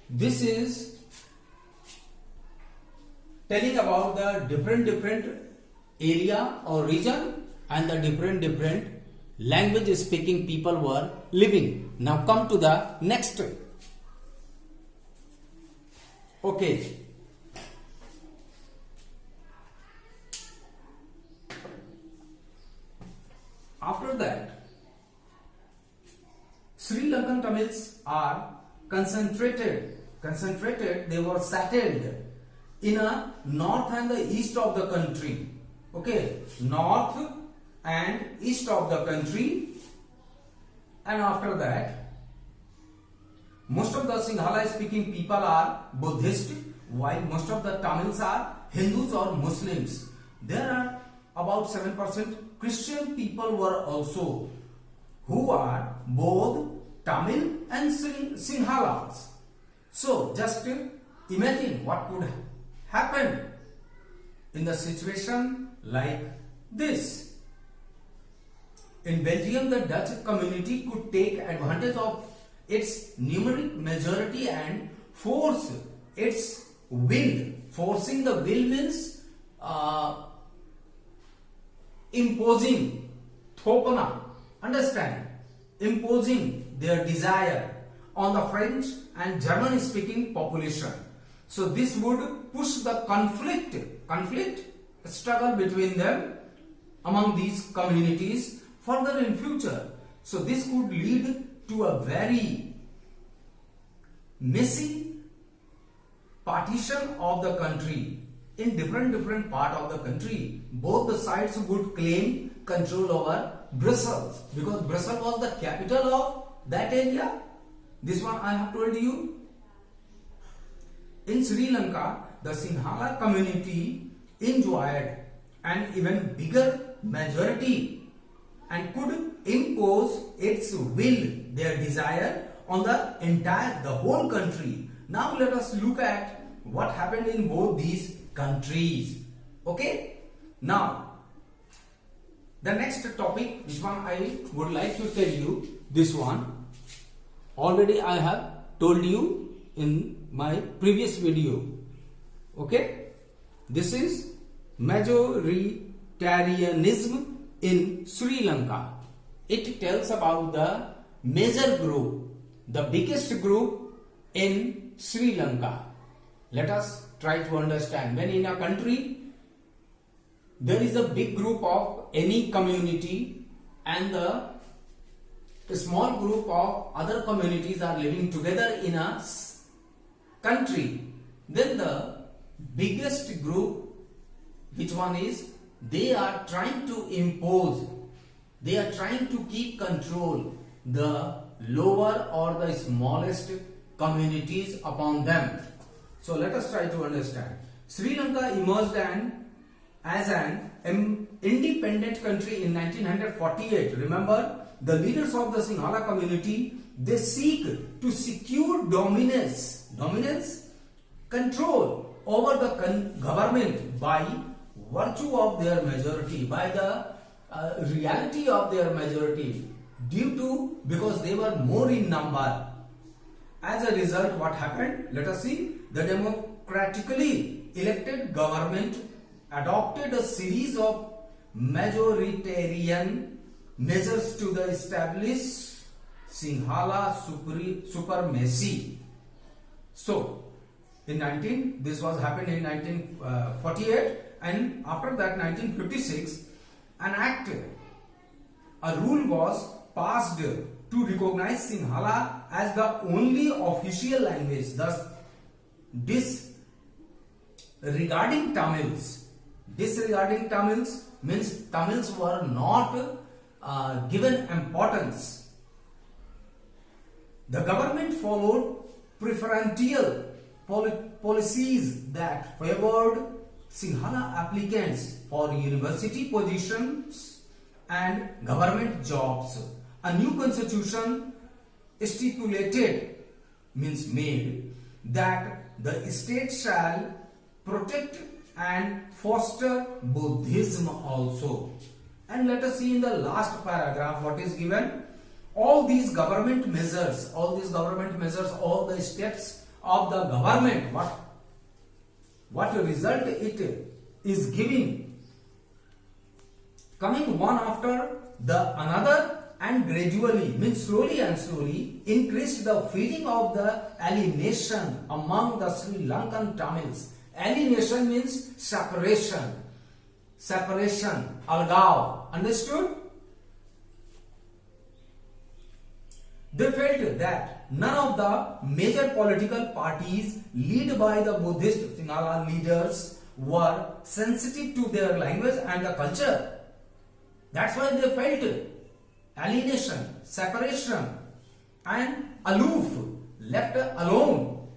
This is telling about the different area or region and the different language speaking people were living. Now come to the next. Okay. After that, Sri Lankan Tamils are concentrated, they were settled in a north and the east of the country. Okay, north and east of the country. And after that, most of the Sinhala speaking people are Buddhist, while most of the Tamils are Hindus or Muslims. There are about 7% Christian people were also, who are both Tamil and Sinhalas. So just imagine what could happen in the situation like this. In Belgium, the Dutch community could take advantage of its numeric majority and force its will. Forcing the will means imposing, thopana, understand, imposing their desire on the French and German speaking population. So this would push the conflict, struggle between them among these communities further in future. So this could lead to a very messy partition of the country. In different part of the country, both the sides would claim control over Brussels, because Brussels was the capital of that area. This one I have told you. In Sri Lanka, the Sinhala community enjoyed an even bigger majority and could impose its will, their desire on the whole country. Now let us look at what happened in both these countries. Okay, now the next topic, which one I would like to tell you, this one already I have told you in my previous video. Okay, this is majoritarianism in Sri Lanka. It tells about the major group, the biggest group in Sri Lanka. Let us try to understand. When in a country there is a big group of any community and the small group of other communities are living together in a country, then the biggest group, which one is, they are trying to impose, they are trying to keep control the lower or the smallest communities upon them. So let us try to understand. Sri Lanka emerged as an independent country in 1948. Remember, the leaders of the Sinhala community, they seek to secure dominance, control over the government by virtue of their majority, by the reality of their majority, because they were more in number. As a result, what happened? Let us see. The democratically elected government adopted a series of majoritarian measures to establish Sinhala supremacy. So, this was happened in 1948, and after that 1956, a rule was passed to recognize Sinhala as the only official language. Thus, disregarding Tamils means Tamils were not given importance. The government followed preferential policies that favored Sinhala applicants for university positions and government jobs. A new constitution stipulated, made, that the state shall protect and foster Buddhism also. And let us see in the last paragraph what is given. All these government measures, all the steps of the government, what result it is giving, coming one after the another, and gradually, means slowly and slowly, increased the feeling of the alienation among the Sri Lankan Tamils. Alienation means separation, algav, understood? They felt that none of the major political parties led by the Buddhist Sinhala leaders were sensitive to their language and the culture. That's why they felt alienation, separation, and aloof, left alone.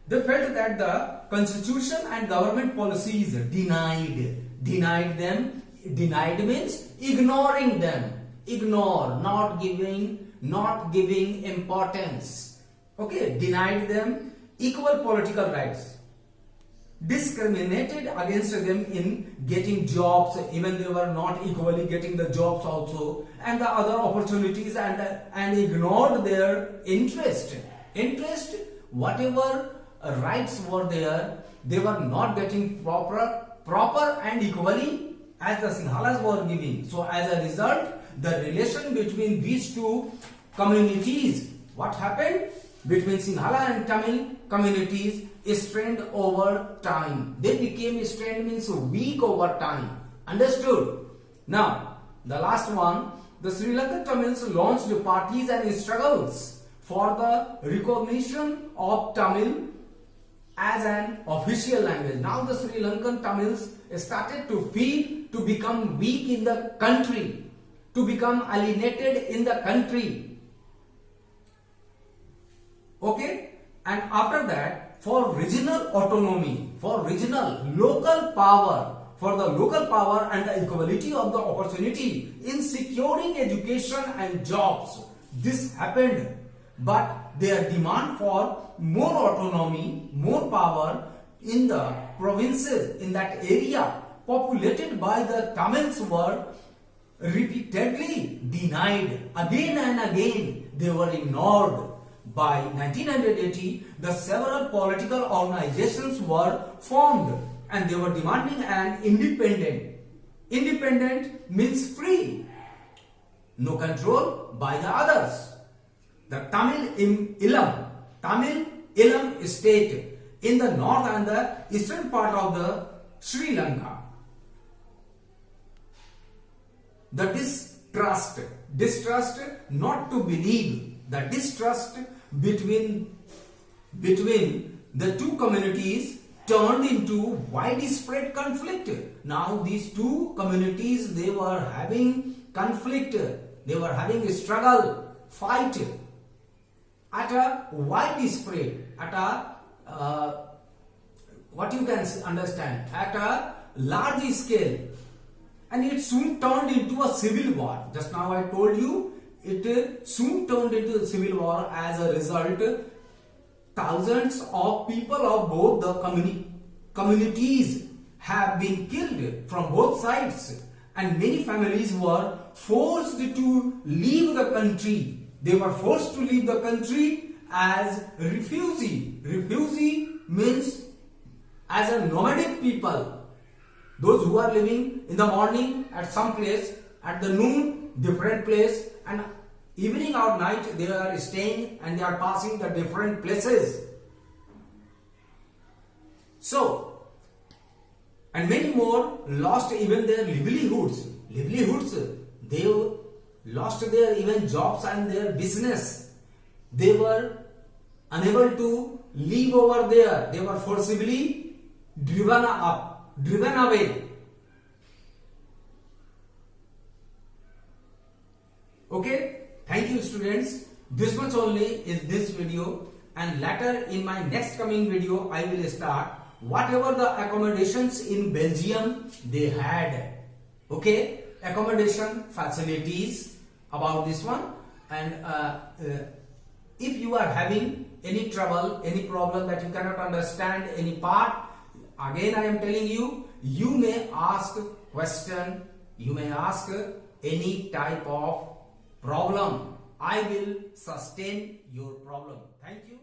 They felt that the constitution and government policies denied them. Denied means ignoring them. Ignore, not giving importance. Okay, denied them equal political rights. Discriminated against them in getting jobs, even they were not equally getting the jobs also, and the other opportunities, and ignored their interest, whatever rights were there, they were not getting proper and equally as the Sinhalas were giving. So as a result, the relation between these two communities, what happened between Sinhala and Tamil communities, strained over time. They became strained means weak over time. Understood? Now, the last one, the Sri Lankan Tamils launched parties and struggles for the recognition of Tamil as an official language. Now the Sri Lankan Tamils started to feel to become weak in the country, to become alienated in the country. Okay? And after that, for regional autonomy, for regional local power, for the local power and the equality of the opportunity in securing education and jobs, this happened. But their demand for more autonomy, more power in the provinces, in that area populated by the Tamils, were repeatedly denied. Again and again, they were ignored. By 1980, the several political organizations were formed and they were demanding an independent. Independent means free, no control by the others. The Tamil Ilam state in the north and the eastern part of the Sri Lanka. The distrust, not to believe, the distrust between the two communities turned into widespread conflict. Now these two communities, they were having conflict, they were having a struggle, fight at a widespread, at a what you can understand, at a large scale, and it soon turned into a civil war. Just now I told you, it soon turned into a civil war. As a result, thousands of people of both the communities have been killed from both sides, and many families were forced to leave the country. They were forced to leave the country as refugee. Refugee means as a nomadic people. Those who are living in the morning at some place, at the noon different place, and evening or night they are staying and they are passing the different places. So, and many more lost even their livelihoods. They lost their even jobs and their business. They were unable to live over there. They were forcibly driven away. Okay, thank you students. This much only is this video, and later in my next coming video I will start whatever the accommodations in Belgium they had. Okay, accommodation facilities about this one, and if you are having any trouble, any problem that you cannot understand any part, again I am telling you, you may ask question, you may ask any type of problem. I will sustain your problem. Thank you.